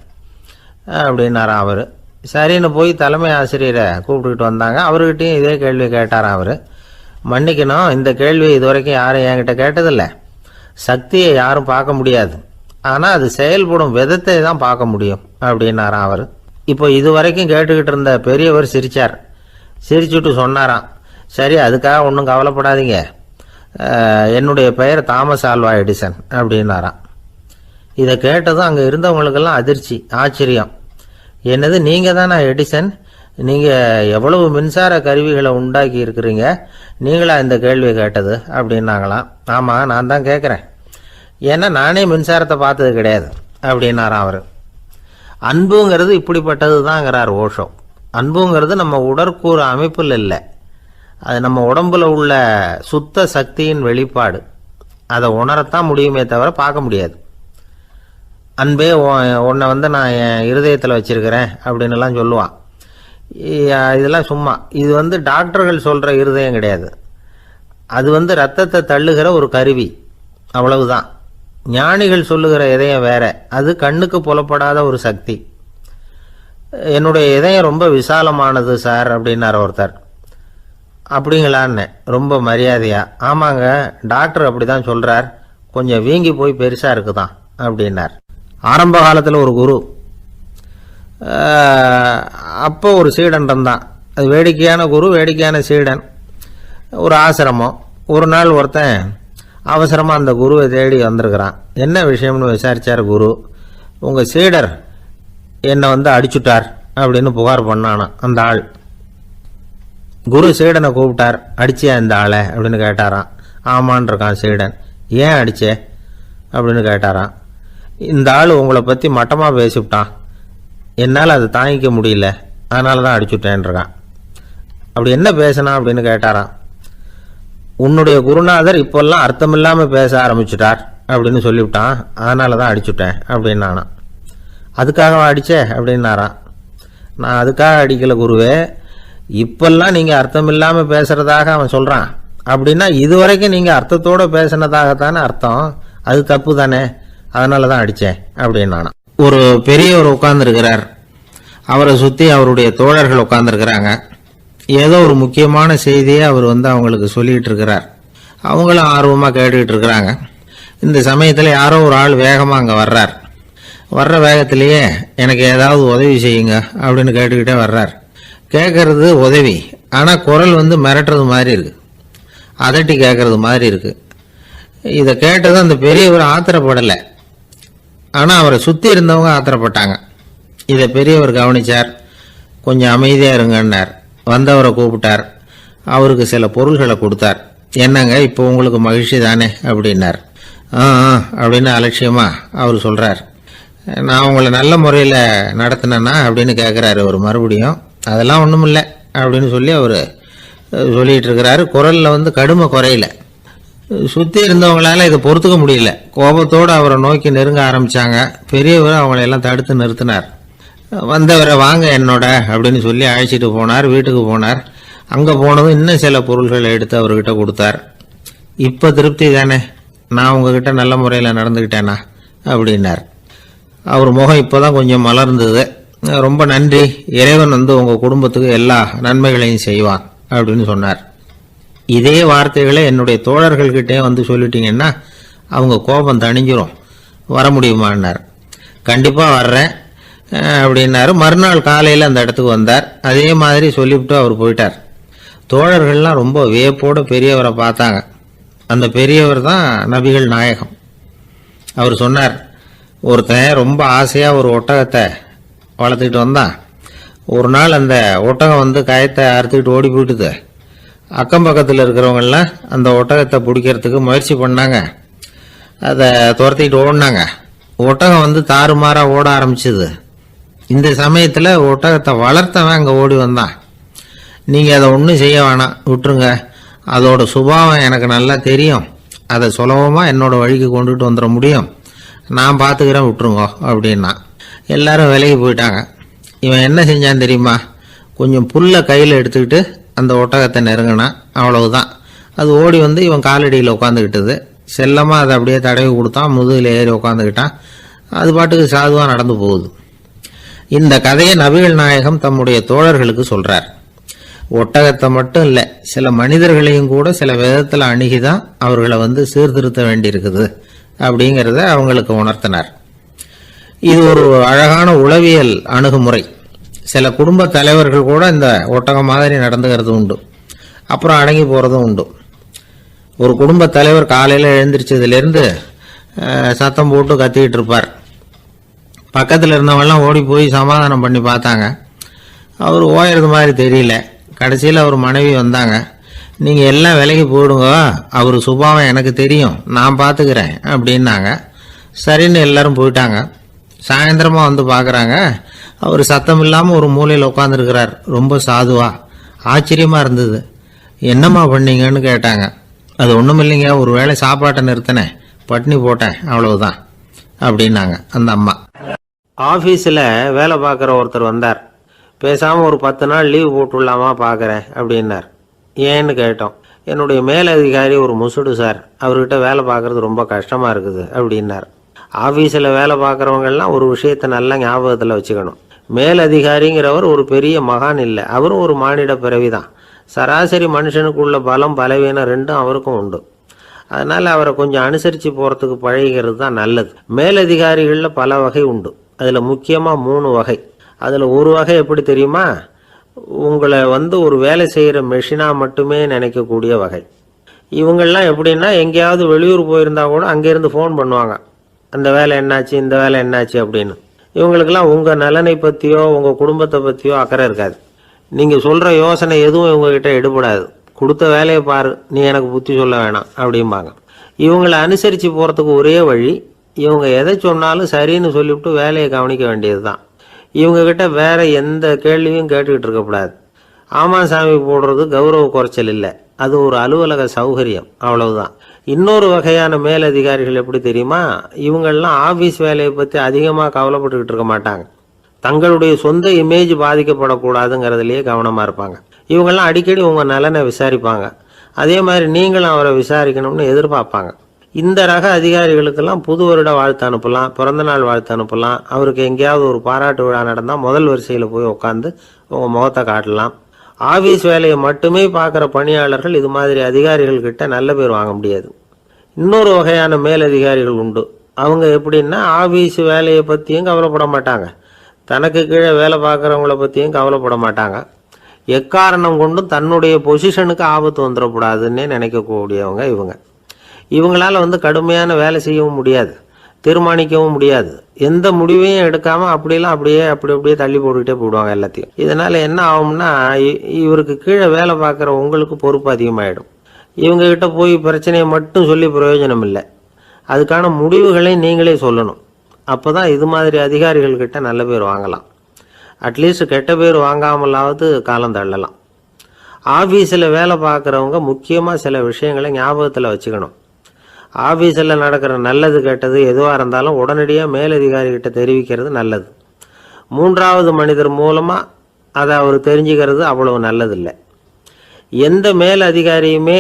அப்படின்னாராம் அவர். சரின்னு போய் தலைமை ஆசிரியரை கூப்பிட்டுக்கிட்டு வந்தாங்க. அவர்கிட்டையும் இதே கேள்வி கேட்டாராம் அவர். மன்னிக்கணும், இந்த கேள்வி இதுவரைக்கும் யாரும் என்கிட்ட கேட்டதில்லை. சக்தியை யாரும் பார்க்க முடியாது, ஆனால் அது செயல்படும் விதத்தை தான் பார்க்க முடியும் அப்படின்னாராம் அவர். இப்போ இதுவரைக்கும் கேட்டுக்கிட்டு இருந்த பெரியவர் சிரித்தார். சிரிச்சுட்டு சொன்னாராம், சரி அதுக்காக ஒன்றும் கவலைப்படாதீங்க, என்னுடைய பெயர் தாமஸ் ஆல்வா எடிசன் அப்படின்னாராம். இதை கேட்டதும் அங்கே இருந்தவங்களுக்கெல்லாம் அதிர்ச்சி, ஆச்சரியம். என்னது, நீங்கள் தானா எடிசன்? நீங்கள் எவ்வளவு மின்சார கருவிகளை உண்டாக்கி இருக்கிறீங்க, நீங்களா இந்த கேள்வியை கேட்டது அப்படின்னாங்களாம். ஆமாம், நான் தான் கேட்குறேன், ஏன்னா நானே மின்சாரத்தை பார்த்தது கிடையாது அப்படின்னாராம் அவர். அன்புங்கிறது இப்படிப்பட்டது தான்ங்கிறார் ஓஷோ. அன்புங்கிறது நம்ம உடற்கூறு அமைப்பில் இல்லை, அது நம்ம உடம்புல உள்ள சுத்த சக்தியின் வெளிப்பாடு. அதை உணரத்தான் முடியுமே தவிர பார்க்க முடியாது. அன்பே உன்னை வந்து நான் என் இருதயத்தில் வச்சிருக்கிறேன் அப்படின்னுலாம் சொல்லுவான். இதெல்லாம் சும்மா. இது வந்து டாக்டர்கள் சொல்கிற இருதயம் கிடையாது. அது வந்து ரத்தத்தை தள்ளுகிற ஒரு கருவி, அவ்வளவுதான். ஞானிகள் சொல்லுகிற இதயம் வேற, அது கண்ணுக்கு புலப்படாத ஒரு சக்தி. என்னுடைய இதயம் ரொம்ப விசாலமானது சார் அப்படின்னார் ஒருத்தர். அப்படிங்களான்னு ரொம்ப மரியாதையா, ஆமாங்க டாக்டர் அப்படி தான் சொல்கிறார், கொஞ்சம் வீங்கி போய் பெருசாக இருக்குதான் அப்படின்னார். ஆரம்ப காலத்தில் ஒரு குரு, அப்போ ஒரு சீடன் இருந்தான். அது வேடிக்கையான குரு, வேடிக்கையான சீடன். ஒரு ஆசிரமம். ஒரு நாள் ஒருத்தன் அவசரமாக அந்த குருவை தேடி வந்திருக்கிறான். என்ன விஷயம்னு விசாரித்தார் குரு. உங்கள் சீடர் என்னை அடிச்சுட்டார் அப்படின்னு புகார் பண்ணானா அந்த ஆள். குரு சீடனை கூப்பிட்டார். அடிச்சியா இந்த ஆளை அப்படின்னு கேட்டாராம். ஆமான் இருக்கான் சீடன். ஏன் அடிச்சே அப்படின்னு கேட்டாராம். இந்த ஆள் உங்களை பற்றி மட்டமாக பேசிவிட்டான், என்னால் அதை தாங்கிக்க முடியல, அதனால தான் அடிச்சுட்டேன்ருக்கான். அப்படி என்ன பேசினா அப்படின்னு கேட்டாராம். உன்னுடைய குருநாதர் இப்போல்லாம் அர்த்தமில்லாமல் பேச ஆரம்பிச்சுட்டார் அப்படின்னு சொல்லிவிட்டான், அதனால தான் அடிச்சுட்டேன் அப்படின்னு நானா. அதுக்காக அடித்தே அப்படின்னாரான். நான் அதுக்காக அடிக்கலை குருவே, இப்பெல்லாம் நீங்கள் அர்த்தமில்லாமல் பேசுகிறதாக அவன் சொல்கிறான், அப்படின்னா இதுவரைக்கும் நீங்கள் அர்த்தத்தோடு பேசினதாகத்தானே அர்த்தம், அது தப்பு தானே, அதனால தான் அடித்தேன் அப்படின்னு நானா. ஒரு பெரியவர் உட்கார்ந்துருக்கிறார். அவரை சுற்றி அவருடைய தோழர்கள் உட்கார்ந்துருக்கிறாங்க. ஏதோ ஒரு முக்கியமான செய்தியை அவர் அவங்களுக்கு சொல்லிகிட்டு இருக்கிறார். அவங்களும் ஆர்வமாக கேட்டுக்கிட்டு இருக்கிறாங்க. இந்த சமயத்தில் யாரோ ஒரு ஆள் வேகமாக அங்கே வர்றார். வர்ற வேகத்திலேயே எனக்கு ஏதாவது உதவி செய்யுங்க அப்படின்னு கேட்டுக்கிட்டே வர்றார். கேட்கறது உதவி, ஆனால் குரல் மிரட்டுறது மாதிரி இருக்குது, அதட்டி கேட்கறது மாதிரி இருக்குது. இதை கேட்டதும் அந்த பெரியவர் ஆத்திரப்படலை, ஆனால் அவரை சுற்றி இருந்தவங்க ஆத்திரப்பட்டாங்க. இதை பெரியவர் கவனித்தார். கொஞ்சம் அமைதியாக இருங்கன்னார். வந்தவரை கூப்பிட்டார். அவருக்கு சில பொருள்களை கொடுத்தார். என்னங்க இப்போ உங்களுக்கு மகிழ்ச்சி தானே அப்படின்னார். அப்படின்னு அலட்சியமாக அவர் சொல்கிறார். நான் உங்களை நல்ல முறையில் நடத்தினேன்னா அப்படின்னு கேட்குறாரு அவர் மறுபடியும். அதெல்லாம் ஒன்றும் இல்லை அப்படின்னு சொல்லி அவர் சொல்லிகிட்டு இருக்கிறாரு. குரலில் கடுமை குறையில. சுற்றி இருந்தவங்களால இதை பொறுத்துக்க முடியல. கோபத்தோடு அவரை நோக்கி நெருங்க ஆரம்பித்தாங்க. பெரியவர் அவங்களையெல்லாம் தடுத்து நிறுத்தினார். வந்தவரை வாங்க என்னோட அப்படின்னு சொல்லி அழைச்சிட்டு போனார். வீட்டுக்கு போனார். அங்கே போனதும் இன்னும் சில பொருள்களை எடுத்து அவர்கிட்ட கொடுத்தார். இப்போ திருப்தி தானே, நான் உங்ககிட்ட நல்ல முறையில் நடந்துக்கிட்டேனா அப்படின்னார். அவர் முகம் இப்போ தான் கொஞ்சம் மலர்ந்தது. ரொம்ப நன்றி, இறைவன் உங்கள் குடும்பத்துக்கு எல்லா நன்மைகளையும் செய்வான் அப்படின்னு சொன்னார். இதே வார்த்தைகளை என்னுடைய தோழர்கள்கிட்டே சொல்லிட்டீங்கன்னா அவங்க கோபம் தணிஞ்சிரும், வர முடியுமான்னார். கண்டிப்பாக வர்றேன் அப்படின்னாரு. மறுநாள் காலையில் அந்த இடத்துக்கு வந்தார். அதே மாதிரி சொல்லிவிட்டு அவர் போயிட்டார். தோழர்கள்லாம் ரொம்ப வியப்போடு பெரியவரை பார்த்தாங்க. அந்த பெரியவர் தான் நபிகள் நாயகம். அவர் சொன்னார், ஒருத்தன் ரொம்ப ஆசையாக ஒரு ஒட்டகத்தை வளர்த்துக்கிட்டு வந்தான். ஒரு நாள் அந்த ஒட்டகம் கயத்தை அறுத்துக்கிட்டு ஓடி போயிட்டுது. அக்கம் பக்கத்தில் இருக்கிறவங்கெல்லாம் அந்த ஒட்டகத்தை பிடிக்கிறதுக்கு முயற்சி பண்ணாங்க. அதை துரத்திக்கிட்டு ஓடினாங்க. ஒட்டகம் தாறுமாறாக ஓட ஆரம்பிச்சுது. இந்த சமயத்தில் ஒட்டகத்தை வளர்த்தவன் அங்கே ஓடி வந்தான். நீங்கள் அதை ஒன்றும் செய்ய வேணாம், விட்டுருங்க, அதோட சுபாவம் எனக்கு நல்லா தெரியும், அதை சுலபமாக என்னோட வழிக்கு கொண்டுட்டு வந்துட முடியும், நான் பார்த்துக்கிறேன், விட்டுருங்கோ அப்படின்னா. எல்லாரும் விலகி போயிட்டாங்க. இவன் என்ன செஞ்சான் தெரியுமா? கொஞ்சம் புல்லை கையில் எடுத்துக்கிட்டு அந்த ஒட்டகத்தை நெருங்கினான். அவ்வளவுதான். அது ஓடி இவன் காலடியில் உட்காந்துக்கிட்டது. செல்லமாக அதை அப்படியே தடவி கொடுத்தான். முதுகில் ஏறி உட்காந்துக்கிட்டான். அது பாட்டுக்கு சாதுவாக நடந்து போகுது. இந்த கதையை நபிகள் நாயகம் தம்முடைய தோழர்களுக்கு சொல்கிறார். ஒட்டகத்தை மட்டும் இல்லை, சில மனிதர்களையும் கூட சில விதத்தில் அணுகிதான் அவர்களை சீர்திருத்த வேண்டியிருக்குது அப்படிங்கிறத அவங்களுக்கு உணர்த்தினார். இது ஒரு அழகான உளவியல் அணுகுமுறை. சில குடும்ப தலைவர்கள் கூட இந்த ஒட்டகம் மாதிரி நடந்துக்கிறது உண்டு, அப்புறம் அடங்கி போகிறதும் உண்டு. ஒரு குடும்ப தலைவர் காலையில் எழுந்திரிச்சதுலேருந்து சத்தம் போட்டு கத்திக்கிட்டு இருப்பார். பக்கத்தில் இருந்தவங்கெல்லாம் ஓடி போய் சமாதானம் பண்ணி பார்த்தாங்க. அவர் ஓயறது மாதிரி தெரியல. கடைசியில் அவர் மனைவி வந்தாங்க. நீங்கள் எல்லாம் விலைக்கு போயிடுங்க, அவர் சுபாவம் எனக்கு தெரியும், நான் பார்த்துக்கிறேன் அப்படின்னாங்க. சரின்னு எல்லாரும் போயிட்டாங்க. சாயந்தரமாக பார்க்குறாங்க, அவர் சத்தம் இல்லாமல் ஒரு மூலையில் உட்காந்துருக்கிறார். ரொம்ப சாதுவா. ஆச்சரியமாக இருந்தது. என்னம்மா பண்ணீங்கன்னு கேட்டாங்க. அது ஒன்றும் இல்லைங்க, ஒரு வேளை சாப்பாட்டை நிறுத்தினேன், பட்னி போட்டேன், அவ்வளவுதான் அப்படின்னாங்க அந்த அம்மா. ஆஃபீஸில் வேலை பார்க்குற ஒருத்தர் வந்தார். பேசாமல் ஒரு 10 நாள் லீவ் போட்டுடலாமா பார்க்குறேன் அப்படின்னார். ஏன்னு கேட்டோம். என்னுடைய மேலதிகாரி ஒரு முசுடு சார், அவர்கிட்ட வேலை பார்க்குறது ரொம்ப கஷ்டமாக இருக்குது அப்படின்னார். ஆஃபீஸில் வேலை பார்க்குறவங்கெல்லாம் ஒரு விஷயத்தை நல்லா ஞாபகத்தில் வச்சுக்கணும். மேலதிகாரிங்கிறவர் ஒரு பெரிய மகான் இல்லை, அவரும் ஒரு மானிட பிறவி தான். சராசரி மனுஷனுக்குள்ள பலம் பலவீனம் ரெண்டும் அவருக்கும் உண்டு. அதனால் அவரை கொஞ்சம் அனுசரித்து போகிறதுக்கு பழகிறது தான் நல்லது. மேலதிகாரிகளில் பல வகை உண்டு. அதில் முக்கியமாக 3 வகை. அதில் ஒரு வகை எப்படி தெரியுமா? உங்களை ஒரு வேலை செய்கிற மெஷினாக மட்டுமே நினைக்கக்கூடிய வகை. இவங்கெல்லாம் எப்படின்னா, எங்கேயாவது வெளியூர் போயிருந்தா கூட அங்கேருந்து ஃபோன் பண்ணுவாங்க, அந்த வேலை என்னாச்சு, இந்த வேலை என்னாச்சு அப்படின்னு. இவங்களுக்கெல்லாம் உங்கள் நலனை பற்றியோ உங்கள் குடும்பத்தை பற்றியோ அக்கறை இருக்காது. நீங்கள் சொல்கிற யோசனை எதுவும் இவங்ககிட்ட எடுபடாது. கொடுத்த வேலையை பாரு, நீ எனக்கு புத்தி சொல்ல வேணாம் அப்படிம்பாங்க. இவங்களை அனுசரித்து போகிறதுக்கு ஒரே வழி, இவங்க எதை சொன்னாலும் சரின்னு சொல்லிவிட்டு வேலையை கவனிக்க வேண்டியது தான். இவங்ககிட்ட வேற எந்த கேள்வியும் கேட்டுக்கிட்டு இருக்கக்கூடாது. ஆமாம் சாமி போடுறது கௌரவ குறைச்சல் இல்லை, அது ஒரு அலுவலக சௌகரியம், அவ்வளவுதான். இன்னொரு வகையான மேலதிகாரிகள் எப்படி தெரியுமா? இவங்கெல்லாம் ஆஃபீஸ் வேலையை பற்றி அதிகமாக கவலைப்பட்டுக்கிட்டு இருக்க மாட்டாங்க. தங்களுடைய சொந்த இமேஜ் பாதிக்கப்படக்கூடாதுங்கிறதுலையே கவனமாக இருப்பாங்க. இவங்கெல்லாம் அடிக்கடி உங்கள் நலனை விசாரிப்பாங்க. அதே மாதிரி நீங்களும் அவரை விசாரிக்கணும்னு எதிர்பார்ப்பாங்க. இந்த ரக அதிகாரிகளுக்கெல்லாம் புது வருட வாழ்த்து அனுப்பலாம், பிறந்தநாள் வாழ்த்து அனுப்பலாம். அவருக்கு எங்கேயாவது ஒரு பாராட்டு விழா நடந்தால் முதல் வரிசையில் போய் உட்காந்து உங்கள் முகத்தை காட்டலாம். ஆஃபீஸ் வேலையை மட்டுமே பார்க்குற பணியாளர்கள் இது மாதிரி அதிகாரிகள்கிட்ட நல்ல பேர் வாங்க முடியாது. இன்னொரு வகையான மேலதிகாரிகள் உண்டு. அவங்க எப்படின்னா, ஆஃபீஸ் வேலையை பற்றியும் கவலைப்பட மாட்டாங்க, தனக்கு கீழே வேலை பார்க்குறவங்கள பற்றியும் கவலைப்பட மாட்டாங்க. எக்காரணம் கொண்டும் தன்னுடைய பொசிஷனுக்கு ஆபத்து வந்துடக்கூடாதுன்னே நினைக்கக்கூடியவங்க இவங்க. இவங்களால கடுமையான வேலை செய்யவும் முடியாது, தீர்மானிக்கவும் முடியாது. எந்த முடிவையும் எடுக்காமல் அப்படியே தள்ளி போட்டுக்கிட்டே போயிடுவாங்க எல்லாத்தையும். இதனால் என்ன ஆகும்னா, இவருக்கு கீழே வேலை பார்க்குற உங்களுக்கு பொறுப்பு அதிகமாகிடும். இவங்ககிட்ட போய் பிரச்சனையை மட்டும் சொல்லி பிரயோஜனம் இல்லை, அதுக்கான முடிவுகளை நீங்களே சொல்லணும். அப்போ தான் இது மாதிரி அதிகாரிகள்கிட்ட நல்ல பேர் வாங்கலாம். அட்லீஸ்ட் கெட்ட பேர் வாங்காமலாவது காலம் தள்ளலாம். ஆஃபீஸில் வேலை பார்க்குறவங்க முக்கியமாக சில விஷயங்களை ஞாபகத்தில் வச்சுக்கணும். ஆஃபீஸில் நடக்கிற நல்லது கெட்டது எதுவாக இருந்தாலும் உடனடியாக மேலதிகாரிகிட்ட தெரிவிக்கிறது நல்லது. 3வது மனிதர் மூலமாக அதை அவர் தெரிஞ்சுக்கிறது அவ்வளவு நல்லதில்லை. எந்த மேலதிகாரியுமே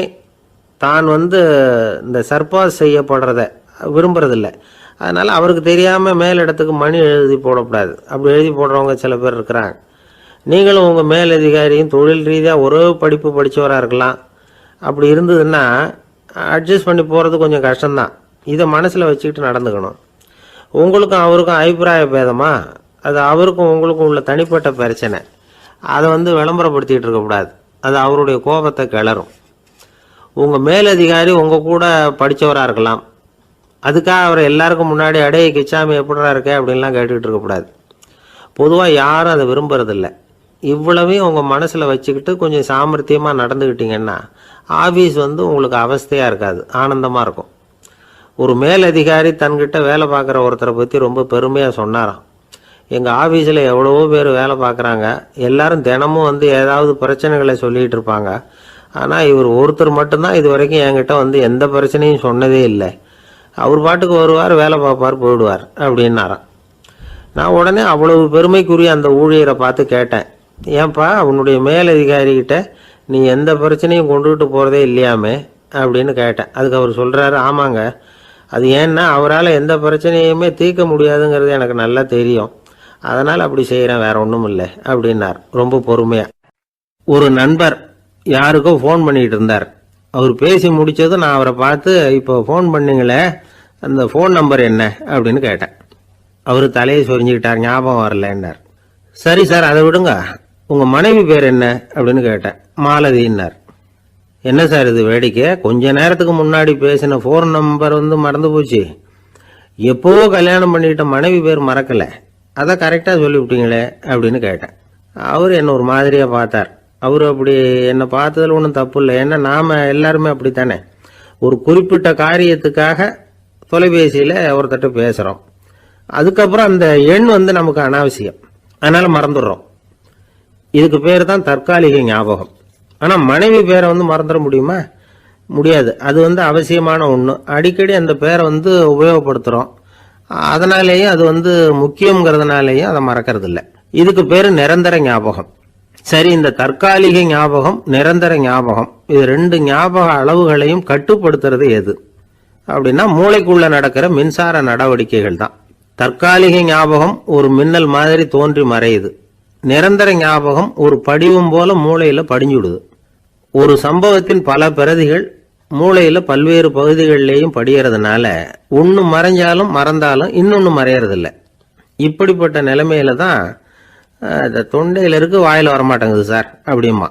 தான் இந்த சர்பாஸ் செய்யப்படுறத விரும்புறதில்லை. அதனால் அவருக்கு தெரியாமல் மேலிடத்துக்கு மணி எழுதி போடக்கூடாது. அப்படி எழுதி போடுறவங்க சில பேர் இருக்கிறாங்க. நீங்களும் உங்கள் மேலதிகாரியும் தொழில் ரீதியாக ஒரே படிப்பு படித்தவராக இருக்கலாம். அப்படி இருந்ததுன்னா அட்ஜஸ்ட் பண்ணி போகிறது கொஞ்சம் கஷ்டம்தான். இதை மனசில் வச்சுக்கிட்டு நடந்துக்கணும். உங்களுக்கும் அவருக்கும் அபிப்பிராய பேதமா, அது அவருக்கும் உங்களுக்கும் உள்ள தனிப்பட்ட பிரச்சனை. அதை விளம்பரப்படுத்திகிட்டு இருக்கக்கூடாது, அது அவருடைய கோபத்தை கிளறும். உங்கள் மேலதிகாரி உங்கள் கூட படித்தவராக இருக்கலாம், அதுக்காக அவரை எல்லாருக்கும் முன்னாடி அடைய கிச்சாமி எப்படிறா இருக்க அப்படின்லாம் கேட்டுக்கிட்டு இருக்கக்கூடாது. பொதுவாக யாரும் அதை விரும்புறதில்லை. இவ்வளவையும் உங்கள் மனசில் வச்சுக்கிட்டு கொஞ்சம் சாமர்த்தியமாக நடந்துக்கிட்டிங்கன்னா ஆஃபீஸ் உங்களுக்கு அவஸ்தையாக இருக்காது, ஆனந்தமாக இருக்கும். ஒரு மேலதிகாரி தன்கிட்ட வேலை பார்க்குற ஒருத்தரை பற்றி ரொம்ப பெருமையாக சொன்னாராம். எங்கள் ஆஃபீஸில் எவ்வளவோ பேர் வேலை பார்க்குறாங்க, எல்லாரும் தினமும் ஏதாவது பிரச்சனைகளை சொல்லிகிட்டு இருப்பாங்க. ஆனால் இவர் ஒருத்தர் மட்டும்தான் இது வரைக்கும் என்கிட்ட எந்த பிரச்சனையும் சொன்னதே இல்லை. அவர் பாட்டுக்கு வருவார், வேலை பார்ப்பார், போயிடுவார் அப்படின்னாராம். நான் உடனே அவ்வளவு பெருமைக்குரிய அந்த ஊழியரை பார்த்து கேட்டேன், ஏன்பா உன்னுடைய மேலதிகாரிகிட்ட நீ எந்த பிரச்சனையும் கொண்டுகிட்டு போகிறதே இல்லையாமே அப்படின்னு கேட்டேன். அதுக்கு அவர் சொல்கிறாரு, ஆமாங்க, அது ஏன்னா அவரால் எந்த பிரச்சனையுமே தீர்க்க முடியாதுங்கிறது எனக்கு நல்லா தெரியும், அதனால் அப்படி செய்கிறேன், வேற ஒன்றும் இல்லை அப்படின்னார் ரொம்ப பொறுமையாக. ஒரு நண்பர் யாருக்கோ ஃபோன் பண்ணிகிட்டு இருந்தார். அவர் பேசி முடித்ததும் நான் அவரை பார்த்து, இப்போ ஃபோன் பண்ணிங்களே, அந்த ஃபோன் நம்பர் என்ன அப்படின்னு கேட்டேன். அவர் தலையை சொரிஞ்சுக்கிட்டார், ஞாபகம் வரலன்னார். சரி சார், அதை விடுங்க, உங்கள் மனைவி பேர் என்ன அப்படின்னு கேட்டேன். மாலதின்னார். என்ன சார் இது வேடிக்கை, கொஞ்ச நேரத்துக்கு முன்னாடி பேசின ஃபோன் நம்பர் மறந்து போச்சு, எப்போவோ கல்யாணம் பண்ணிக்கிட்ட மனைவி பேர் மறக்கலை, அதை கரெக்டாக சொல்லிவிட்டீங்களே அப்படின்னு கேட்டேன். அவர் என்ன ஒரு மாதிரியாக பார்த்தார். அவர் அப்படி என்னை பார்த்ததில் ஒன்றும் தப்பு இல்லை, ஏன்னா நாம் எல்லாருமே அப்படித்தானே. ஒரு குறிப்பிட்ட காரியத்துக்காக தொலைபேசியில் ஒருத்தட்ட பேசுகிறோம், அதுக்கப்புறம் அந்த எண் நமக்கு அனாவசியம், அதனால் மறந்துடுறோம். இதுக்கு பேர் தான் தற்காலிக ஞாபகம். ஆனால் மனைவி பேரை மறந்துட முடியுமா? முடியாது. அது அவசியமான ஒன்று. அடிக்கடி அந்த பேரை உபயோகப்படுத்துகிறோம், அதனாலேயும் அது முக்கியங்கிறதுனாலேயும் அதை மறக்கிறது இல்லை. இதுக்கு பேர் நிரந்தர ஞாபகம். சரி, இந்த தற்காலிக ஞாபகம், நிரந்தர ஞாபகம், இது ரெண்டு ஞாபக அளவுகளையும் கட்டுப்படுத்துறது எது அப்படின்னா மூளைக்குள்ள நடக்கிற மின்சார நடவடிக்கைகள் தான். தற்காலிக ஞாபகம் ஒரு மின்னல் மாதிரி தோன்றி மறையுது. நிரந்தர ஞாபகம் ஒரு படிவம் போல மூளையில படிஞ்சுடுது. ஒரு சம்பவத்தின் பல பிரதிகள் மூளையில பல்வேறு பகுதிகளிலேயும் படியறதுனால ஒன்னு மறைஞ்சாலும் மறந்தாலும் இன்னொன்னு மறையறதில்ல. இப்படிப்பட்ட நிலைமையில தான் தொண்டையில இருக்கு, வாயில வரமாட்டேங்குது சார் அப்படிமா.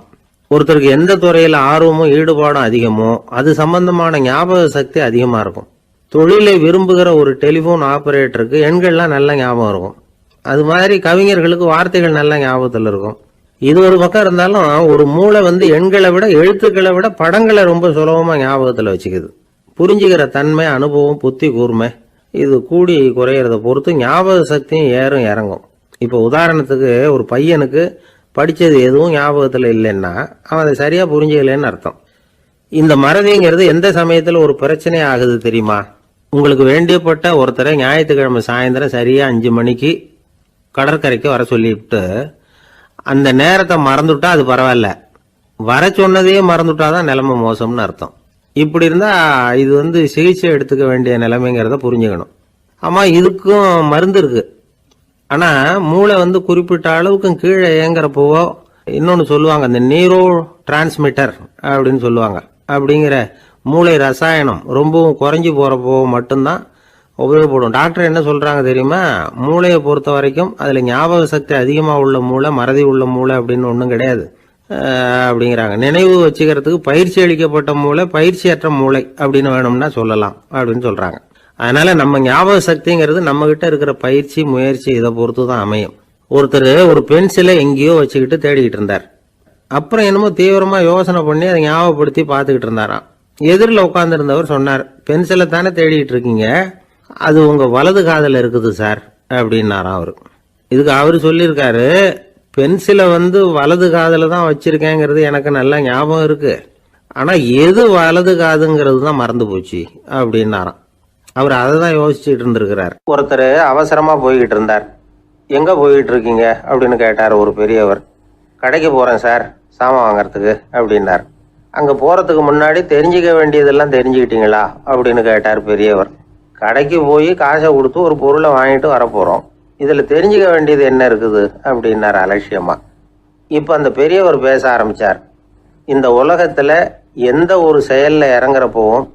ஒருத்தருக்கு எந்த துறையில ஆர்வமும் ஈடுபாடும் அதிகமோ அது சம்பந்தமான ஞாபக சக்தி அதிகமா இருக்கும். தொழிலை விரும்புகிற ஒரு டெலிபோன் ஆபரேட்டருக்கு எண்கள்லாம் நல்ல ஞாபகம் இருக்கும். அது மாதிரி கவிஞர்களுக்கு வார்த்தைகள் நல்ல ஞாபகத்தில் இருக்கும். இது ஒரு பக்கம் இருந்தாலும் ஒரு மூளை எண்களை விட எழுத்துக்களை விட படங்களை ரொம்ப சுலபமா ஞாபகத்தில் வச்சுக்குது. புரிஞ்சுக்கிற தன்மை, அனுபவம், புத்தி கூர்மை இது கூடி குறையிறத பொறுத்து ஞாபக சக்தியும் ஏறும் இறங்கும். இப்போ உதாரணத்துக்கு ஒரு பையனுக்கு படித்தது எதுவும் ஞாபகத்தில் இல்லைன்னா அவன் அதை சரியா புரிஞ்சுக்கலன்னு அர்த்தம். இந்த மறதிங்கிறது எந்த சமயத்தில் ஒரு பிரச்சனை ஆகுது தெரியுமா? உங்களுக்கு வேண்டியப்பட்ட ஒருத்தரை ஞாயிற்றுக்கிழமை சாயந்தரம் சரியா 5 மணிக்கு கடற்கரைக்கு வர சொல்லிவிட்டு அந்த நேரத்தை மறந்துட்டா அது பரவாயில்ல, வர சொன்னதையே மறந்துட்டாதான் நிலைமை மோசம்னு அர்த்தம். இப்படி இருந்தா இது சிகிச்சை எடுத்துக்க வேண்டிய நிலைமைங்கிறத புரிஞ்சுக்கணும். ஆமா, இதுக்கும் மருந்து இருக்கு. ஆனா மூளை குறிப்பிட்ட அளவுக்கு கீழே இயங்குறப்போவோ இன்னொன்னு சொல்லுவாங்க, இந்த நியூரோ டிரான்ஸ்மிட்டர் அப்படின்னு சொல்லுவாங்க. அப்படிங்கிற மூளை ரசாயனம் ரொம்பவும் குறைஞ்சி போறப்போ மட்டும்தான் உபயோகப்படும். டாக்டர் என்ன சொல்றாங்க தெரியுமா? மூளையை பொறுத்த வரைக்கும் அதுல ஞாபக சக்தி அதிகமா உள்ள மூளை, மறதி உள்ள மூளை அப்படின்னு ஒன்றும் கிடையாது அப்படிங்கிறாங்க. நினைவு வச்சுக்கிறதுக்கு பயிற்சி அளிக்கப்பட்ட மூளை, பயிற்சியற்ற மூளை அப்படின்னு வேணும்னா சொல்லலாம் அப்படின்னு சொல்றாங்க. அதனால நம்ம ஞாபக சக்திங்கிறது நம்ம கிட்ட இருக்கிற பயிற்சி, முயற்சி இதை பொறுத்து தான் அமையும். ஒருத்தர் ஒரு பென்சிலை எங்கேயோ வச்சுக்கிட்டு தேடிக்கிட்டு இருந்தார். அப்புறம் என்னமோ தீவிரமா யோசனை பண்ணி அதை ஞாபகப்படுத்தி பார்த்துக்கிட்டு இருந்தாராம். எதிரில் உட்கார்ந்து இருந்தவர் சொன்னார், பென்சிலை தானே தேடிட்டு இருக்கீங்க, அது உங்க வலது காதில் இருக்குது சார் அப்படின்னாராம் அவரு. இதுக்கு அவரு சொல்லியிருக்காரு, பென்சிலை வலது காதுல தான் வச்சிருக்கேங்கிறது எனக்கு நல்லா ஞாபகம் இருக்கு, ஆனா எது வலது காதுங்கிறது தான் மறந்து போச்சு அப்படின்னாராம். அவர் அதை தான் யோசிச்சுட்டு இருந்திருக்கிறார். ஒருத்தர் அவசரமா போய்கிட்டு இருந்தார். எங்க போய்கிட்டு இருக்கீங்க அப்படின்னு கேட்டார் ஒரு பெரியவர். கடைக்கு போறேன் சார், சாமான் வாங்கறதுக்கு அப்படின்னார். அங்க போறதுக்கு முன்னாடி தெரிஞ்சுக்க வேண்டியதெல்லாம் தெரிஞ்சுக்கிட்டீங்களா அப்படின்னு கேட்டார் பெரியவர். கடைக்கு போய் காசை கொடுத்து ஒரு பொருளை வாங்கிட்டு வரப்போறோம், இதுல தெரிஞ்சுக்க வேண்டியது என்ன இருக்குது அப்படின்னார் அலட்சியமா. இப்ப அந்த பெரியவர் பேச ஆரம்பிச்சார். இந்த உலகத்துல எந்த ஒரு செயல்ல இறங்குறப்போவும்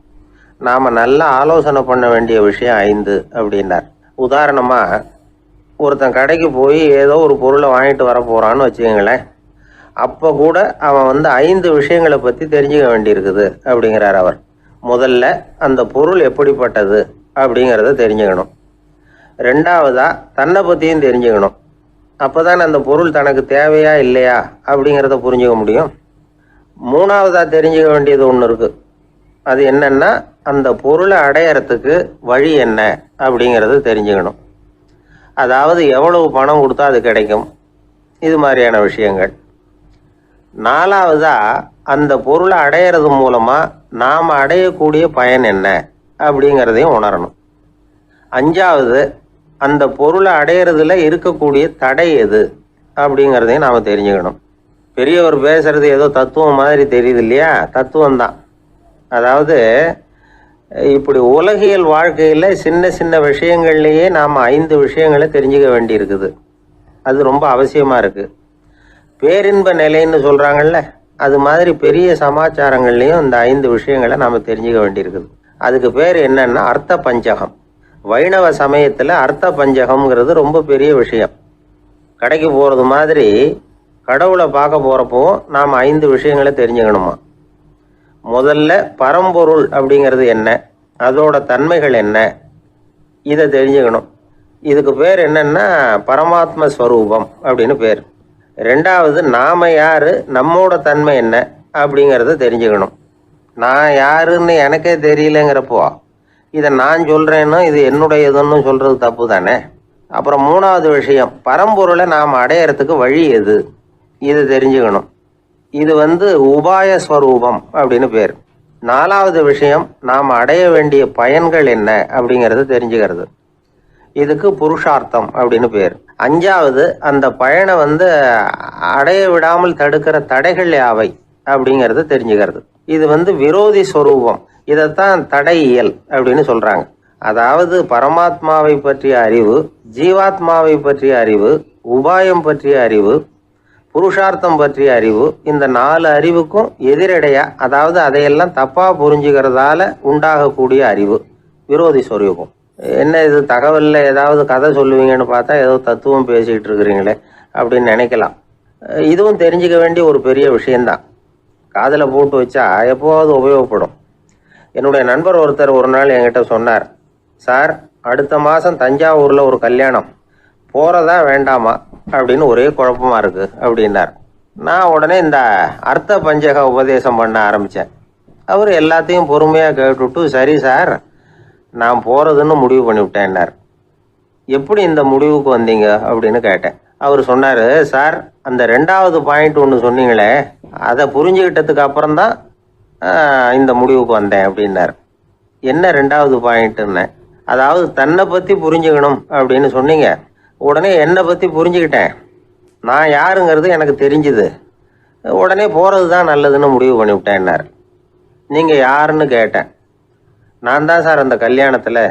நாம நல்லா ஆலோசனை பண்ண வேண்டிய விஷயம் 5 அப்படின்னார். உதாரணமா, ஒருத்தன் கடைக்கு போய் ஏதோ ஒரு பொருளை வாங்கிட்டு வர போறான்னு வச்சுக்கோங்களேன். அப்ப கூட அவன் 5 விஷயங்களை பத்தி தெரிஞ்சுக்க வேண்டியிருக்குது அப்படிங்கிறார் அவர். முதல்ல அந்த பொருள் எப்படிப்பட்டது அப்படிங்கிறத தெரிஞ்சுக்கணும். 2வதா தன்னை பத்தியும் தெரிஞ்சுக்கணும். அப்பதான் அந்த பொருள் தனக்கு தேவையா இல்லையா அப்படிங்கிறத புரிஞ்சுக்க முடியும். 3வதா தெரிஞ்சுக்க வேண்டியது ஒன்று இருக்கு. அது என்னன்னா, அந்த பொருளை அடையறதுக்கு வழி என்ன அப்படிங்கிறது தெரிஞ்சுக்கணும். அதாவது எவ்வளவு பணம் கொடுத்தா அது கிடைக்கும், இது மாதிரியான விஷயங்கள். 4வதா அந்த பொருளை அடையிறது மூலமா நாம அடையக்கூடிய பயன் என்ன அப்படிங்கிறதையும் உணரணும். 5வது அந்த பொருளை அடையிறதுல இருக்கக்கூடிய தடை எது அப்படிங்கிறதையும் நாம தெரிஞ்சுக்கணும். பெரியவர் பேசுறது ஏதோ தத்துவம் மாதிரி தெரியுது இல்லையா? தத்துவம் தான். அதாவது இப்படி உலகியல் வாழ்க்கையில சின்ன சின்ன விஷயங்கள்லயே நாம 5 விஷயங்களை தெரிஞ்சுக்க வேண்டி இருக்குது. அது ரொம்ப அவசியமா இருக்கு. பேரின்ப நிலைன்னு சொல்றாங்கல்ல, அது மாதிரி பெரிய சமாச்சாரங்கள்லயும் இந்த 5 விஷயங்களை நாம தெரிஞ்சுக்க வேண்டியிருக்குது. அதுக்கு பேர் என்னன்னா அர்த்த பஞ்சகம். வைணவ சமயத்துல அர்த்த பஞ்சகம்ங்கிறது ரொம்ப பெரிய விஷயம். கடைக்கு போறது மாதிரி கடவுளை பார்க்க போறப்போ நாம 5 விஷயங்களை தெரிஞ்சுக்கணுமா. முதல்ல பரம்பொருள் அப்படிங்கிறது என்ன, அதோட தன்மைகள் என்ன, இதை தெரிஞ்சுக்கணும். இதுக்கு பேர் என்னன்னா பரமாத்ம ஸ்வரூபம் அப்படின்னு பேர். 2வது நாம யாரு, நம்மோட தன்மை என்ன அப்படிங்கிறத தெரிஞ்சுக்கணும். நான் யாருன்னு எனக்கே தெரியலங்கிறப்போ இதை நான் சொல்றேன்னு இது என்னுடையதுன்னு சொல்றது தப்பு தானே. அப்புறம் 3வது விஷயம், பரம்பொருளை நாம் அடையறதுக்கு வழி எது, இது தெரிஞ்சுக்கணும். இது உபாய ஸ்வரூபம் அப்படின்னு பேர். 4வது விஷயம், நாம் அடைய வேண்டிய பயன்கள் என்ன அப்படிங்கிறது தெரிஞ்சுக்கிறது. இதுக்கு புருஷார்த்தம் அப்படின்னு பேர். 5வது, அந்த பயனை அடைய விடாமல் தடுக்கிற தடைகள் யாவை அப்படிங்கறத தெரிஞ்சுக்கிறது. இது விரோதி ஸ்வரூபம். இதைத்தான் தடையியல் அப்படின்னு சொல்றாங்க. அதாவது பரமாத்மாவை பற்றிய அறிவு, ஜீவாத்மாவை பற்றிய அறிவு, உபாயம் பற்றிய அறிவு, புருஷார்த்தம் பற்றிய அறிவு, இந்த 4 அறிவுக்கும் எதிரடையா, அதாவது அதையெல்லாம் தப்பா புரிஞ்சுக்கிறதால உண்டாகக்கூடிய அறிவு விரோதி ஸ்வரூபம். என்ன இது தகவல்ல ஏதாவது கதை சொல்லுவீங்கன்னு பார்த்தா ஏதோ தத்துவம் பேசிக்கிட்டு இருக்கிறீங்களே அப்படின்னு நினைக்கலாம். இதுவும் தெரிஞ்சுக்க வேண்டிய ஒரு பெரிய விஷயம்தான். காதில் போட்டு வச்சா எப்போவாவது உபயோகப்படும். என்னுடைய நண்பர் ஒருத்தர் ஒரு நாள் என்கிட்ட சொன்னார், சார் அடுத்த மாதம் தஞ்சாவூரில் ஒரு கல்யாணம், போகிறதா வேண்டாமா அப்படின்னு ஒரே குழப்பமா இருக்கு அப்படின்னார். நான் உடனே இந்த அர்த்த பஞ்சக உபதேசம் பண்ண ஆரம்பித்தேன். அவர் எல்லாத்தையும் பொறுமையாக கேட்டுவிட்டு, சரி சார் நான் போகிறதுன்னு முடிவு பண்ணிவிட்டேன்னார். எப்படி இந்த முடிவுக்கு வந்தீங்க அப்படின்னு கேட்டேன். அவர் சொன்னார், சார் அந்த 2வது பாயிண்ட் ஒன்று சொன்னீங்களே, அதை புரிஞ்சுக்கிட்டதுக்கு அப்புறம்தான் இந்த முடிவுக்கு வந்தேன் அப்படின்னார். என்ன 2வது பாயிண்ட்டுன்னு? அதாவது தன்னை பற்றி புரிஞ்சுக்கணும் அப்படின்னு சொன்னீங்க. உடனே என்னை பற்றி புரிஞ்சுக்கிட்டேன், நான் யாருங்கிறது எனக்கு தெரிஞ்சுது, உடனே போகிறது தான் நல்லதுன்னு முடிவு பண்ணிவிட்டேன்னார். நீங்கள் யாருன்னு கேட்டேன். நான் தான் சார் அந்த கல்யாணத்தில்